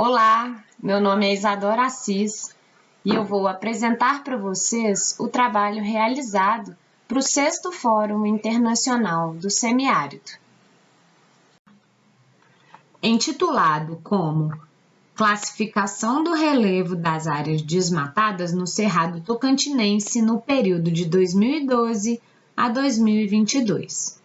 Olá, meu nome é Isadora Assis e eu vou apresentar para vocês o trabalho realizado para o 6º Fórum Internacional do Semiárido. Intitulado como Classificação do relevo das áreas desmatadas no Cerrado Tocantinense no período de 2012 a 2022.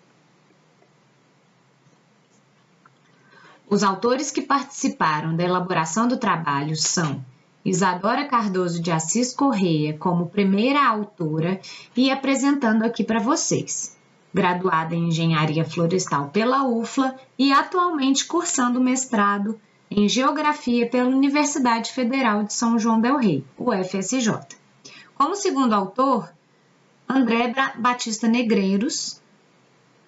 Os autores que participaram da elaboração do trabalho são Isadora Cardoso de Assis Correia como primeira autora e apresentando aqui para vocês. Graduada em Engenharia Florestal pela UFLA e atualmente cursando mestrado em Geografia pela Universidade Federal de São João del Rei, UFSJ. Como segundo autor, André Batista Negreiros,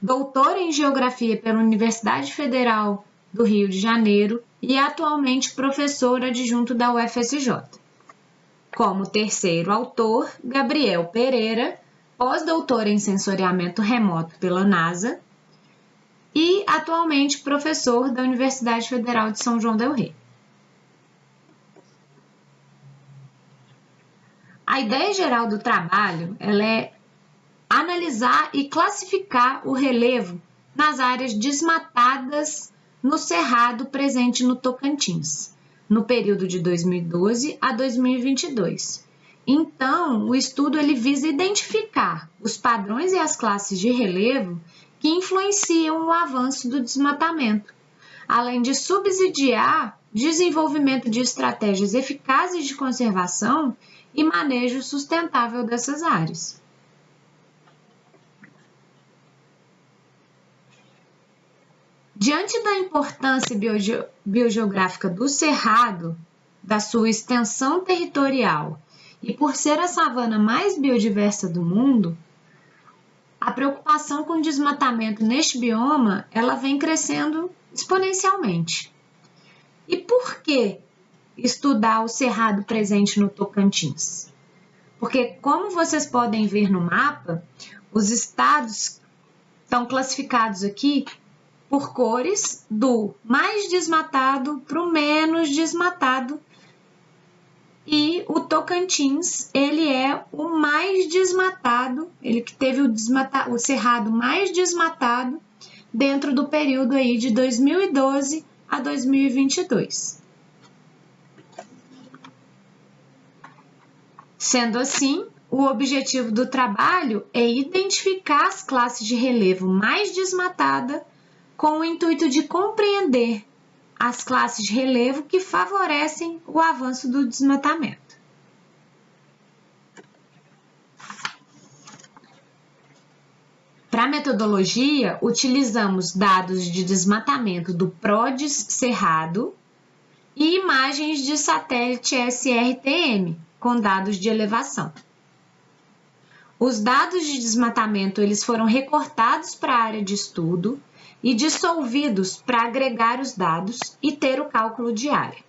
doutor em Geografia pela Universidade Federal do Rio de Janeiro e atualmente professor adjunto da UFSJ. Como terceiro autor, Gabriel Pereira, pós-doutor em sensoriamento remoto pela NASA e atualmente professor da Universidade Federal de São João del Rei. A ideia geral do trabalho é analisar e classificar o relevo nas áreas desmatadas no Cerrado presente no Tocantins, no período de 2012 a 2022. Então, o estudo visa identificar os padrões e as classes de relevo que influenciam o avanço do desmatamento, além de subsidiar desenvolvimento de estratégias eficazes de conservação e manejo sustentável dessas áreas. Diante da importância biogeográfica do Cerrado, da sua extensão territorial e por ser a savana mais biodiversa do mundo, a preocupação com o desmatamento neste bioma vem crescendo exponencialmente. E por que estudar o Cerrado presente no Tocantins? Porque, como vocês podem ver no mapa, os estados estão classificados aqui por cores do mais desmatado para o menos desmatado. E o Tocantins, ele é o mais desmatado, ele que teve o cerrado mais desmatado dentro do período aí de 2012 a 2022. Sendo assim, o objetivo do trabalho é identificar as classes de relevo mais desmatada com o intuito de compreender as classes de relevo que favorecem o avanço do desmatamento. Para a metodologia, utilizamos dados de desmatamento do PRODES Cerrado e imagens de satélite SRTM, com dados de elevação. Os dados de desmatamento foram recortados para a área de estudo e dissolvidos para agregar os dados e ter o cálculo de área.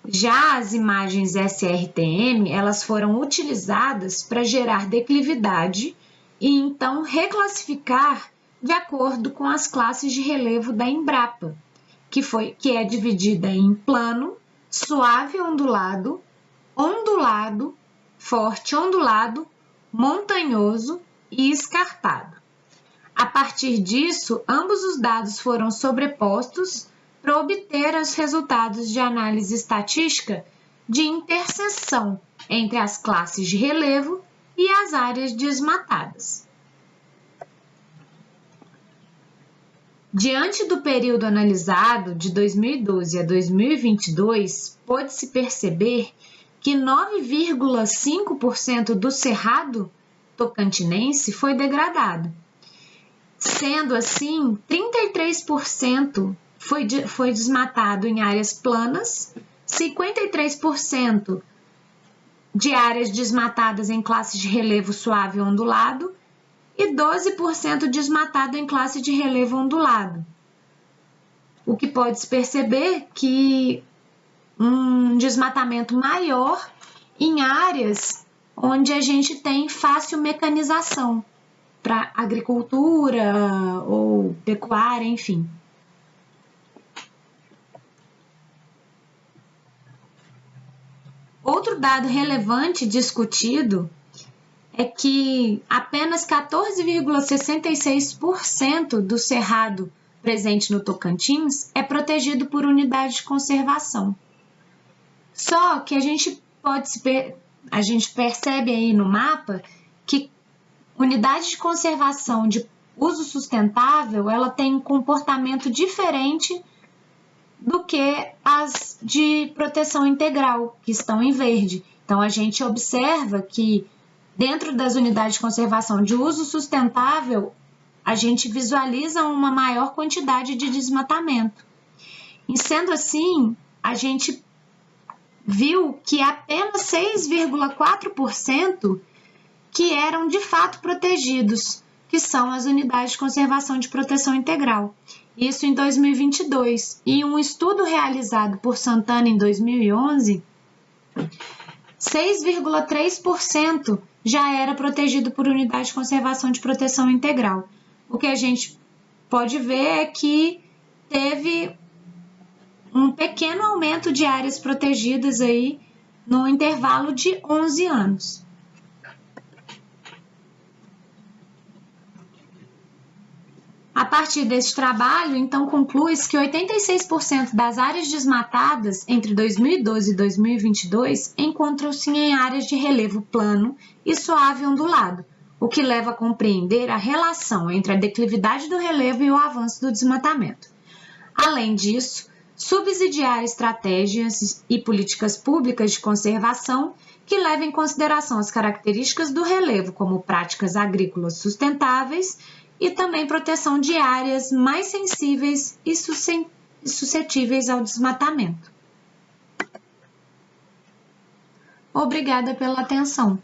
Já as imagens SRTM, elas foram utilizadas para gerar declividade e então reclassificar de acordo com as classes de relevo da Embrapa, que é dividida em plano, suave ondulado, ondulado, forte ondulado, montanhoso e escarpado. A partir disso, ambos os dados foram sobrepostos para obter os resultados de análise estatística de interseção entre as classes de relevo e as áreas desmatadas. Diante do período analisado, de 2012 a 2022, pôde-se perceber que 9,5% do cerrado tocantinense foi degradado. Sendo assim, 33% foi desmatado em áreas planas, 53% de áreas desmatadas em classes de relevo suave e ondulado e 12% desmatado em classe de relevo ondulado. O que pode-se perceber que um desmatamento maior em áreas onde a gente tem fácil mecanização para agricultura ou pecuária, enfim. Outro dado relevante discutido é que apenas 14,66% do cerrado presente no Tocantins é protegido por unidade de conservação. Só que a gente percebe aí no mapa que unidade de conservação de uso sustentável, ela tem um comportamento diferente do que as de proteção integral, que estão em verde. Então, a gente observa que dentro das unidades de conservação de uso sustentável, a gente visualiza uma maior quantidade de desmatamento. E sendo assim, a gente viu que apenas 6,4% que eram de fato protegidos, que são as unidades de conservação de proteção integral. Isso em 2022. E um estudo realizado por Santana em 2011, 6,3% já era protegido por unidade de conservação de proteção integral. O que a gente pode ver é que teve um pequeno aumento de áreas protegidas aí no intervalo de 11 anos. A partir desse trabalho, então, conclui-se que 86% das áreas desmatadas entre 2012 e 2022 encontram-se em áreas de relevo plano e suave ondulado, o que leva a compreender a relação entre a declividade do relevo e o avanço do desmatamento. Além disso, subsidiar estratégias e políticas públicas de conservação que levem em consideração as características do relevo, como práticas agrícolas sustentáveis, e também proteção de áreas mais sensíveis e suscetíveis ao desmatamento. Obrigada pela atenção.